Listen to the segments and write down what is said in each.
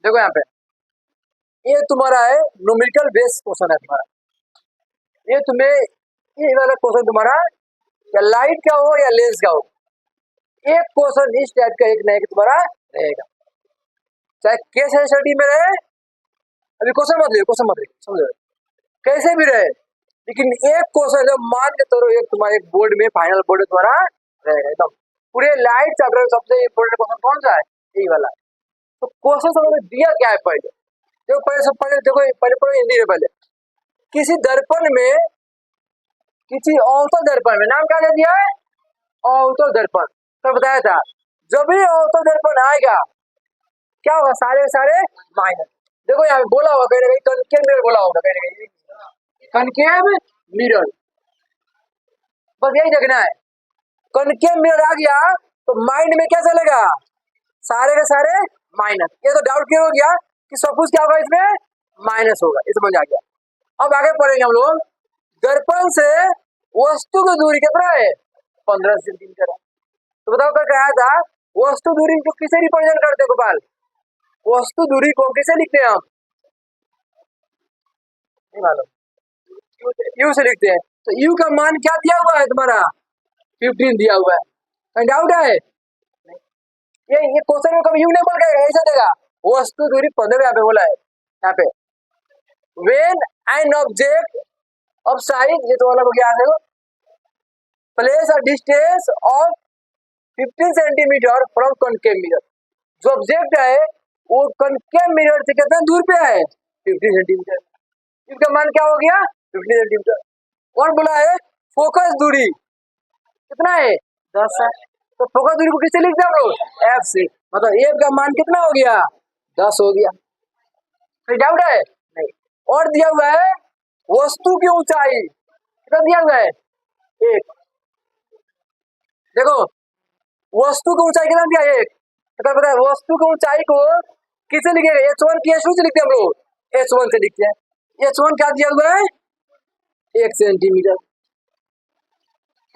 देखो यहाँ पे ये तुम्हारा है न्यूमेरिकल बेस क्वेश्चन है तुम्हारा। ये तुम्हें ये वाला क्वेश्चन तुम्हारा या लाइट का हो या लेंस का हो, एक क्वेश्चन इस टाइप का एक ना एक तुम्हारा रहेगा, चाहे केस स्टडी में रहे। अभी क्वेश्चन मत लियो समझो, कैसे भी रहे, लेकिन एक क्वेश्चन जब मान के चलो एक तुम्हारे एक बोर्ड में फाइनल बोर्ड तुम्हारा रहेगा एकदम। पूरे लाइट चैप्टर में सबसे इम्पोर्टेंट क्वेश्चन कौन सा है? यही वाला। तो क्वेश्चन समझ दिया क्या है पहले देखो, पहले हिंदी में पहले किसी दर्पण में, किसी अवतल दर्पण में, नाम क्या दे दिया है? अवतल दर्पण। तो बताया था जब भी अवतल दर्पण आएगा क्या होगा, सारे के सारे माइनस। देखो यहाँ बोला होगा कहीं ना कहीं कनकेव मिरर बोला होगा, कहीं ना कहीं कनकेव मिरर, बस यही देखना है। कनकेव मिरर आ गया तो माइंड में क्या चलेगा? सारे के सारे माइनस। ये तो डाउट क्लियर हो गया कि सब कुछ क्या होगा इसमें? माइनस होगा, ये समझ आ गया। अब आगे पढ़ेंगे हम लोग। दर्पण से वस्तु की दूरी कितना है? 15 सेंटीमीटर है। तो बताओ क्या कहा था? वस्तु दूरी को किसे रिप्रेजेंट करते हैं गोपाल? वस्तु दूरी को किसे लिखते हैं हम? नहीं मालूम, यू से लिखते हैं। तो यू का मान क्या दिया हुआ है तुम्हारा? 15 दिया हुआ है। कहीं डाउट है? ये क्वेश्चन में कभी यू नहीं बोल के ऐसा देगा। वस्तु दूरी 15 यहाँ पे बोला है, यहाँ पे when an object of size, ये तो अलग हो गया है, place a distance of 15 centimetre from concave mirror. जो ऑब्जेक्ट है वो कनकेव मिरर से कितना दूर पे है? 15 सेंटीमीटर। इसका मान क्या हो गया? 15 सेंटीमीटर। और बोला है फोकस दूरी कितना है? 10 है। तो फोकस दूरी को किससे लिखते हैं हम लोग? एफ से। मतलब एफ का मान कितना हो गया? 10 हो गया। कोई डाउट है? नहीं। और दिया हुआ है वस्तु की ऊंचाई कितना दिया हुआ है? 1। देखो वस्तु की ऊंचाई कितना दिया? 1। तो पता है वस्तु की ऊंचाई को किसे लिखेंगे? h1 की h2 से लिखते हैं हम लोग, h1 से लिखते हैं। h1 क्या दिया हुआ है? 1 सेंटीमीटर।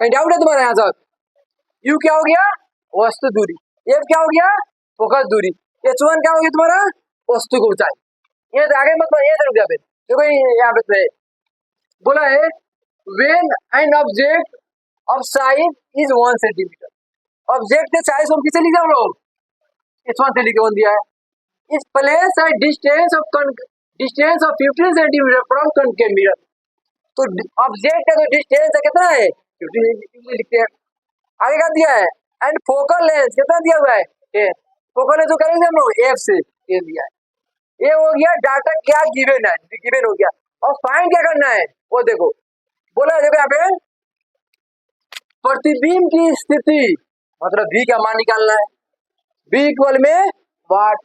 कहीं डाउट है तुम्हारा यहाँ तक? u क्या हो गया? वस्तु दूरी। f क्या हो गया? फोकस दूरी। h1 क्या हो गया तुम्हारा? वस्तु की ऊंचाई। ये आगे मत ये रुक गया। फिर देखो यहाँ पे बोला है when an object of size is 1 centimetre. Object के साइज को किसे लिखे हम लोग? h1 से लिखे दिया है। इस प्लेस है distance of 15 centimetre from concave mirror. तो ऑब्जेक्ट का जो डिस्टेंस है कितना है? 15 सेंटीमीटर लिखते हैं। आगे क्या दिया है? एंड फोकल लेंथ कितना दिया हुआ है? 10। फोकल लेंथ जो करेंगे हम लोग एफ से 10 दिया है। ये हो गया डाटा क्या गिवन है, गिवन हो गया। और फाइंड क्या करना है वो देखो, बोला देखो यहाँ पे प्रतिबिंब की स्थिति, मतलब V का मान निकालना है। V इक्वल में वाट।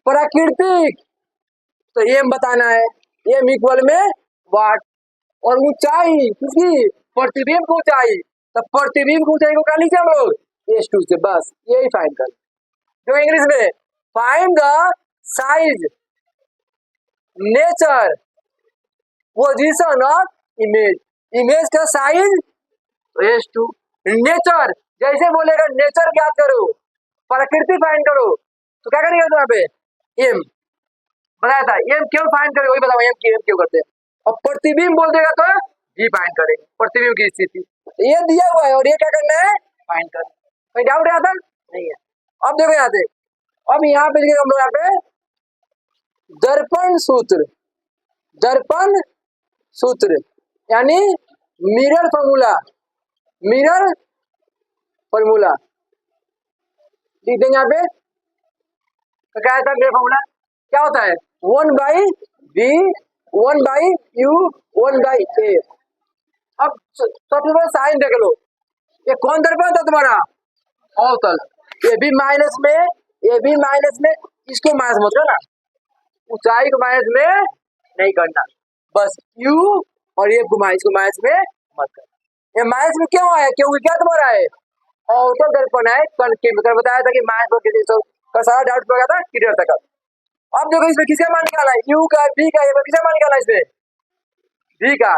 प्राकृतिक तो m बताना है, m इक्वल में वाट। और ऊंचाई किसकी? प्रतिबिंब की ऊंचाई। तो प्रतिबिंब की ऊंचाई को क्या लिखे हम लोग? h2 से। बस यही फाइंड कर। जो इंग्लिश में find the size nature position of image. Image का साइज h2। नेचर जैसे बोलेगा नेचर क्या करो, प्रकृति फाइंड करो, तो क्या करेंगे यहाँ पे? m बताया था। m क्यों फाइंड करेगा वही बताओ, m क्यों करते हैं। और प्रतिबिंब बोल देगा तो v फाइंड करेंगे, प्रतिबिंब की स्थिति। ये दिया हुआ है और ये क्या करना है? फाइंड करना। कोई डाउट है? था नहीं है। अब देखो यहाँ से, अब यहाँ पे हम लोग यहाँ पे दर्पण सूत्र, दर्पण सूत्र यानी मिरर फॉर्मूला, मिरर फॉर्मूला लिख देंगे यहाँ पे। तो क्या था मिरर फॉर्मूला? क्या होता है? 1/v 1/u 1/a। अब सबसे पहले साइन देख लो, ये कौन दर्पण था तुम्हारा? अवतल। ये भी माइनस में, ये भी माइनस में, इसको माइनस मत करना, ऊंचाई को माइनस में नहीं करना, बस u और ये इसको माइनस में मत करना। ये माइनस में क्यों आया? क्योंकि क्या तुम्हारा है? अवतल दर्पण है कनकेव मिरर। बताया था कि माइनस और किसी का सारा डाउट पड़ गया था क्लियर तक। अब देखो इसमें किसका मान निकालना है? u का, v का, ये किसका मान निकालना है? इसमें v का।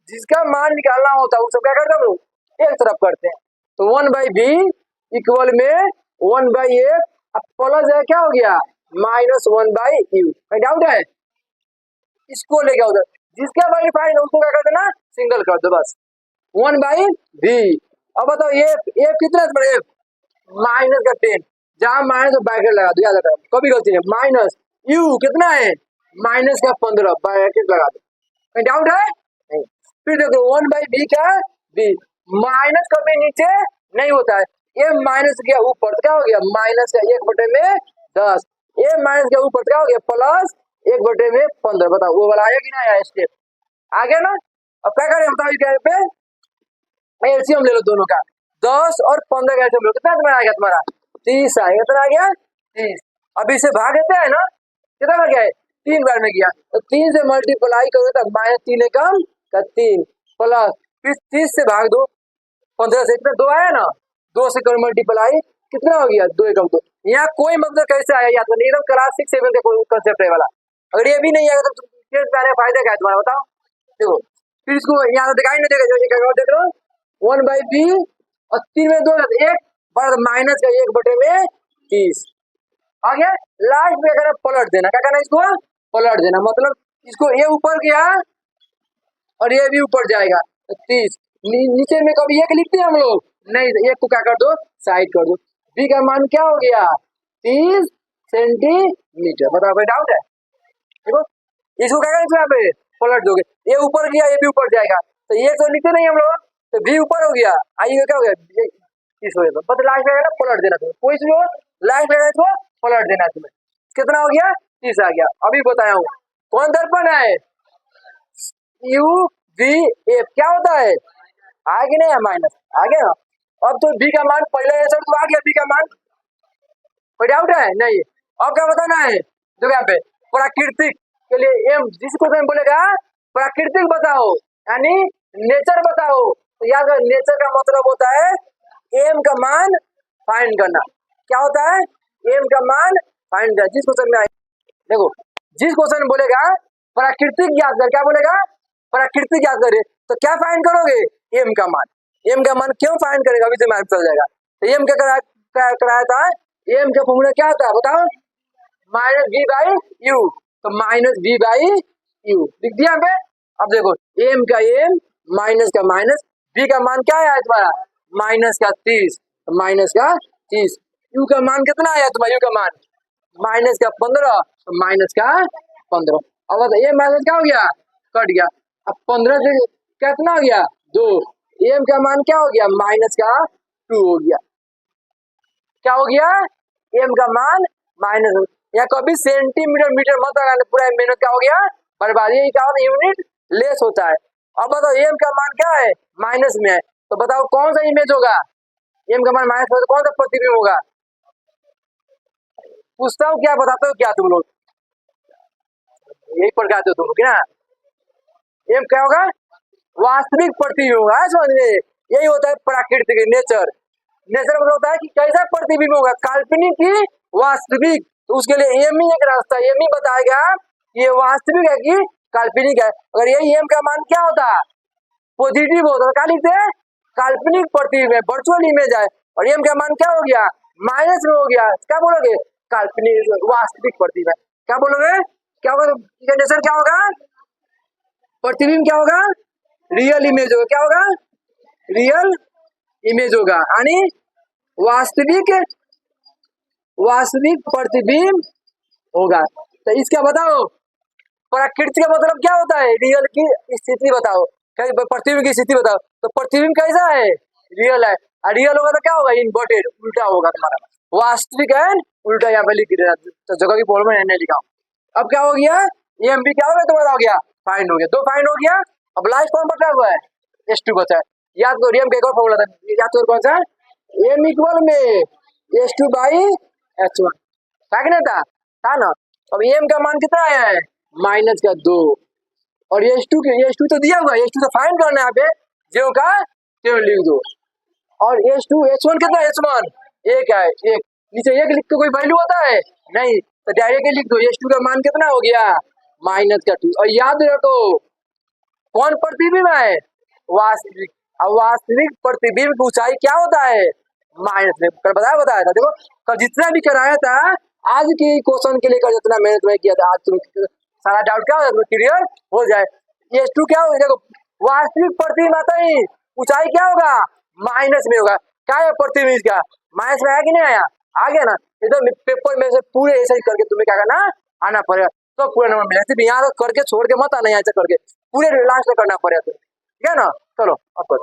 जिसका मान निकालना होता है वो सब क्या करते हैं हम लोग? एक तरफ करते हैं। तो 1/v इक्वल में 1/a प्लस है क्या हो गया? -1/u। कहीं डाउट है? इसको लेके आओ उधर, जिसका वैल्यू फाइंड उसको क्या कर देना, सिंगल कर दो बस। 1/v। अब बताओ ये कितना है तुम्हारा, माइनस का 10, जहां माइनस ब्रैकेट लगा दो, याद रखो कभी गलती है। माइनस यू कितना है, माइनस का 15, ब्रैकेट लगा दो। कहीं डाउट है? नहीं। फिर देखो 1/v क्या है, v। माइनस कभी नीचे नहीं होता है, ये माइनस गया ऊपर तो क्या हो गया, माइनस का 1/10। ये माइनस के ऊपर क्या हो गया, प्लस 1/15। बताओ वो वाला आया कि नहीं आया स्टेप, आ गया ना। अब क्या करें बताओ, क्या पे एलसीएम ले लो दोनों का, 10 और 15 का एलसीएम लो, कितना तुम्हारा आ गया, तुम्हारा 30 आएगा। कितना आ गया, 30। अब इसे भाग देते हैं ना, कितना आ गया है, 3 बार में गया तो 3 से मल्टीप्लाई करोगे तो -3 कम का 3 प्लस, फिर 30 से भाग दो, 15 से कितना 2 आया ना, 2 से करो मल्टीप्लाई, कितना हो गया 2 एकम 2। यहाँ कोई मतलब कैसे आया, याद नहीं, एकदम क्लास 6 7 का कोई कंसेप्ट है वाला। अगर ये भी नहीं आएगा तो फायदा क्या है तुम्हारा, बताओ। देखो फिर इसको यहाँ दिखाई नहीं देगा, देख लो 1/v और 3 में 2 1 बड़ा माइनस का 1/30 आ गया। लास्ट में अगर पलट देना, क्या करना, इसको पलट देना, मतलब इसको ये ऊपर गया और ये भी ऊपर जाएगा तो 30। नीचे में कभी एक लिखते हैं हम लोग नहीं, एक को क्या कर दो, साइड कर दो। v का मान क्या हो गया, 30 सेंटीमीटर। बताओ कोई डाउट है? देखो इसको क्या करें, यहाँ पे पलट दोगे, ये ऊपर गया ये भी ऊपर जाएगा, तो ये तो लिखते नहीं हम लोग, तो v ऊपर हो गया, आइए क्या हो गया, इस वजह से बस लास्ट में पलट देना तुम्हें, कोई सी लास्ट में इसको पलट देना तुम्हें। कितना हो गया, 30 आ गया। अभी बताया हूँ कौन दर्पण है, यू वी एफ क्या होता है, आगे नहीं है माइनस, आगे ना। अब तो v का मान पहले आंसर तो आ गया, v का मान, कोई डाउट है नहीं। अब क्या बताना है, जो यहाँ पे प्राकृतिक के लिए एम, जिसको बोलेगा प्राकृतिक बताओ, यानी नेचर बताओ, तो याद रखो नेचर का मतलब होता है एम का मान फाइंड करना। क्या होता है, एम का मान फाइंड करना। जिस क्वेश्चन में आए, देखो जिस क्वेश्चन में बोलेगा प्राकृतिक ज्ञात कर, क्या बोलेगा, प्राकृतिक ज्ञात करे, तो क्या फाइंड करोगे, एम का मान। एम का मान क्यों फाइंड करेगा, अभी से मान चल जाएगा। तो एम क्या कराया था, एम का फॉर्मूला क्या होता है बताओ, -v/u, तो -v/u लिख दिया पे। अब देखो एम का एम, माइनस का माइनस, v का मान क्या है तुम्हारा, -30, -30, u का मान कितना आया तुम्हारा, u का मान -15, तो -15। अब ये माइनस क्या हो गया, कट गया। अब 15 से कितना हो गया 2, एम का मान क्या हो गया, -2 हो गया। क्या हो गया, एम का मान माइनस, या कभी सेंटीमीटर मीटर मत लगाना, पूरा मेहनत क्या हो गया बर्बाद, ये क्या होता है, यूनिट लेस होता है। अब बताओ एम का मान क्या है, माइनस में है, तो बताओ कौन सा इमेज होगा, एम का मान माइनस में तो कौन सा प्रतिबिंब होगा। पूछता हूँ क्या, बताते हो क्या तुम लोग, यही पढ़ाते हो तुम लोग ना। एम क्या होगा, वास्तविक प्रतिबिंब होगा, समझ में, यही होता है प्राकृतिक नेचर। नेचर मतलब होता है कि कैसा प्रतिबिंब होगा, काल्पनिक की वास्तविक, तो उसके लिए एम ही एक रास्ता, एम ही बताएगा ये वास्तविक है कि काल्पनिक है। अगर यही एम का मान क्या होता है, पॉजिटिव होता है, क्या लिखते हैं, काल्पनिक प्रतिबिंब है, वर्चुअल इमेज है, और एम का मान क्या हो गया, माइनस में हो गया, क्या बोलोगे, काल्पनिक वास्तविक प्रतिबिंब है। क्या बोलोगे, क्या होगा, नेचर क्या होगा, प्रतिबिंब क्या होगा, रियल इमेज होगा, क्या होगा, रियल इमेज होगा, यानी वास्तविक प्रतिबिंब होगा। तो इसका बताओ प्रकृति का मतलब क्या होता है, रियल की स्थिति बताओ, प्रतिबिंब की स्थिति बताओ, तो प्रतिबिंब कैसा है, रियल है, और रियल होगा तो क्या होगा, इन्वर्टेड, उल्टा होगा तुम्हारा, वास्तविक है उल्टा, यहाँ पे लिख देना, तो जगह की प्रॉब्लम है नहीं लिखा। अब क्या हो गया, एम भी क्या हो गया तुम्हारा, हो गया फाइंड हो गया, 2 फाइंड हो गया। अब लास्ट कौन बचा हुआ है, H2 बचा है। याद करो एम का एक और फॉर्मूला था, याद करो कौन सा, एम इक्वल में H2/H1, था ना। अब एम का मान कितना आया है, -2, और H2 तो दिया हुआ है, H2 तो फाइंड करना है, यहाँ पे जो का त्यो लिख दो, और H1 कितना, H1 1 है, एक नीचे एक लिख के कोई वैल्यू होता है नहीं, तो डायरेक्ट लिख दो, H2 का मान कितना हो गया, -2। और याद रखो कौन प्रतिबिंब है, वास्तविक, और वास्तविक प्रतिबिंब की ऊंचाई क्या होता है, माइनस में। कल बताया था, देखो कल जितना भी कराया था आज की क्वेश्चन के लेकर जितना मेहनत मैं किया था, आज तुम सारा डाउट क्या हो जाए क्लियर हो जाए। ये टू क्या होगा, देखो वास्तविक प्रतिमाता ही ऊंचाई क्या होगा, माइनस में होगा। क्या है प्रतिमित का माइनस में आया कि नहीं आया, आ गया ना। ये तो पेपर में से पूरे ऐसे ही करके तुम्हें क्या करना आना पड़ेगा, तो पूरा नंबर मिलेगा। सिर्फ यहाँ करके छोड़ के मत आना, यहाँ से करके पूरे लास्ट में करना पड़ेगा, ठीक है ना। चलो अब